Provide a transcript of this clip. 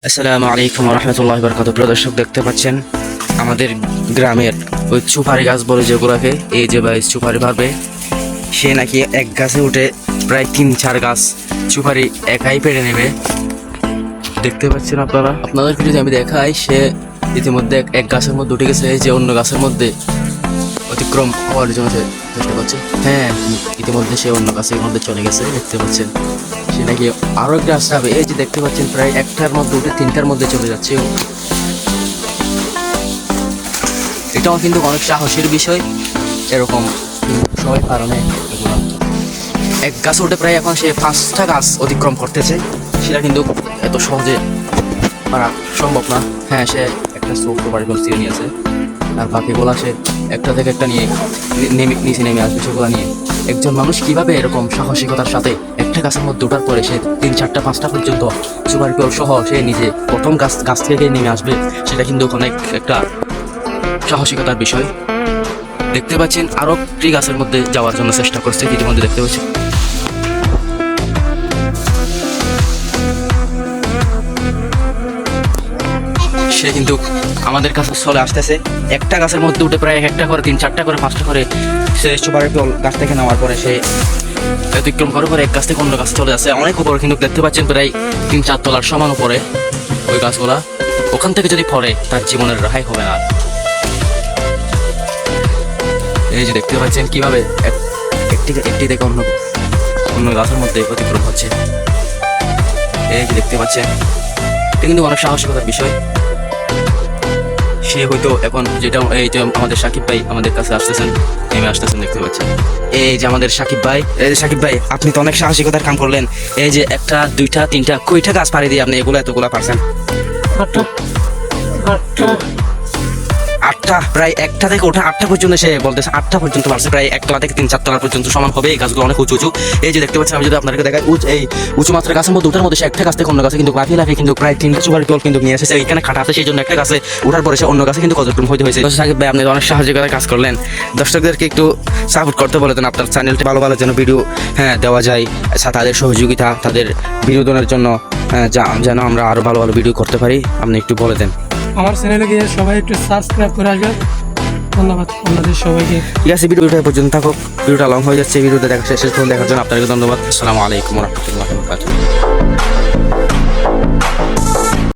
আসসালামু আলাইকুম রহমতুল্লাহ বরকাত। প্রিয় দর্শক, দেখতে পাচ্ছেন আমাদের গ্রামের ওই সুপারি গাছ বলে যেগুলোকে, এই যে ভাই সুপারি ভাবে সে নাকি এক গাছে উঠে প্রায় 3-4 গাছ সুপারি একাই পেড়ে নেবে। দেখতে পাচ্ছেন আপনাদেরকে যদি আমি দেখাই, সে ইতিমধ্যে এক গাছের মধ্যে উঠে গেছে, যে অন্য গাছের মধ্যে অতিক্রম হওয়ার জন্য সে দেখতে পাচ্ছেন। হ্যাঁ, ইতিমধ্যে সে অন্য গাছের মধ্যে চলে গেছে, দেখতে পাচ্ছেন। সে নাকি আরো একটা গাছ যাবে, এই যে দেখতে পাচ্ছেন প্রায় একটার মধ্যে উঠে 3টার মধ্যে চলে যাচ্ছে। এটাও কিন্তু অনেক সাহসের বিষয়, এরকম সবাই কারণে এগুলো এক গাছ উঠে প্রায় এখন সে 5টা গাছ অতিক্রম করতেছে। সেটা কিন্তু এত সহজে পারা সম্ভব না। হ্যাঁ, সে একটা ছোট্ট বাড়ি করে নিয়েছে, আর বাকিগুলা সে একটা থেকে একটা নিয়ে নিচে নেমে আসবে। সেগুলো নিয়ে একজন মানুষ কিভাবে এরকম সাহসিকতার সাথে একটা গাছের মধ্যে ওঠার পরে সে 3-4-5টা পর্যন্ত সুপারি ফল সহ সে নিজে প্রথম গাছ থেকে নেমে আসবে, সেটা কিন্তু অনেক একটা সাহসিকতার বিষয়। দেখতে পাচ্ছেন আরো একটি গাছের মধ্যে যাওয়ার জন্য চেষ্টা করছে, ইতিমধ্যে দেখতে পাচ্ছি। সে কিন্তু আমাদের কাছে চলে আসতেছে, একটা গাছের মধ্যে উঠে প্রায় একটা করে 3-4টা করে 5টা করে সে সুপারি ফল গাছ থেকে নেওয়ার পরে সে অতিক্রম করার পরে এক গাছ থেকে অন্য গাছ চলে যাচ্ছে। অনেক উপরে কিন্তু দেখতে পাচ্ছেন, প্রায় 3-4 তলার সমান উপরে ওই গাছগুলা। ওখান থেকে যদি পড়ে তার জীবনের রেহাই হবে না। এই যে দেখতে পাচ্ছেন কিভাবে একটি থেকে অন্য গাছের মধ্যে অতিক্রম হচ্ছে। এই যে দেখতে পাচ্ছেন, এটা কিন্তু অনেক সাহসিকতার বিষয়। সে হয়তো এখন যেটা এই যে আমাদের সাকিব ভাই আমাদের কাছে আসতেছেন, নেমে আসতেছেন, দেখতে পাচ্ছেন। এই যে আমাদের সাকিব ভাই, এই যে সাকিব ভাই, আপনি তো অনেক সাহসিকতার কাম করলেন। এই যে 1, 2, 3 কয়টা গাছ পাড়ি দিয়ে আপনি এতগুলা পারছেন? 8টা, প্রায় একটা থেকে ওঠা 8টা পর্যন্ত সে বলতেছে, 8টা পর্যন্ত পারছে। প্রায় 1 তলা থেকে 3-4 তলা পর্যন্ত সমান হবে। এই গাছগুলো অনেক উঁচু। এই যে দেখতে পাচ্ছেন, আমি যদি আপনাদেরকে দেখাই, এই উঁচু মাত্রার গাছের মধ্যে ওঠার মধ্যে সে একটা গাছ থেকে অন্য গাছে কিন্তু লাফিয়ে কিন্তু প্রায় 3টা সুপারি ফল কিন্তু নিয়ে এসেছে। এখানে খাটাতে, সেই জন্য একটা গাছে ওঠার পরে সে অন্য গাছে কিন্তু কতটুকু হইতে হয়েছে। সাকিব ভাই, আপনি অনেক সাহায্যকার কাজ করলেন। দর্শকদেরকে একটু সাপোর্ট করতে বলে দেন, আপনার চ্যানেলটি ভালো যেন ভিডিও দেওয়া যায়, তাদের সহযোগিতা, তাদের বিনোদনের জন্য যেন আমরা আরো ভালো ভিডিও করতে পারি। আপনি একটু বলে দেন। আমার চ্যানেলে গিয়ে সবাই একটু সাবস্ক্রাইব করে আসবেন। ধন্যবাদ আপনাদের সবাইকে। ঠিক আছে, ভিডিওটা পর্যন্ত থাকুক। ভিডিওটা লং হয়ে যাচ্ছে, ভিডিওটা শেষ পর্যন্ত দেখার জন্য আপনাকে ধন্যবাদ। আসসালামু আলাইকুম রহমতুল্লাহ।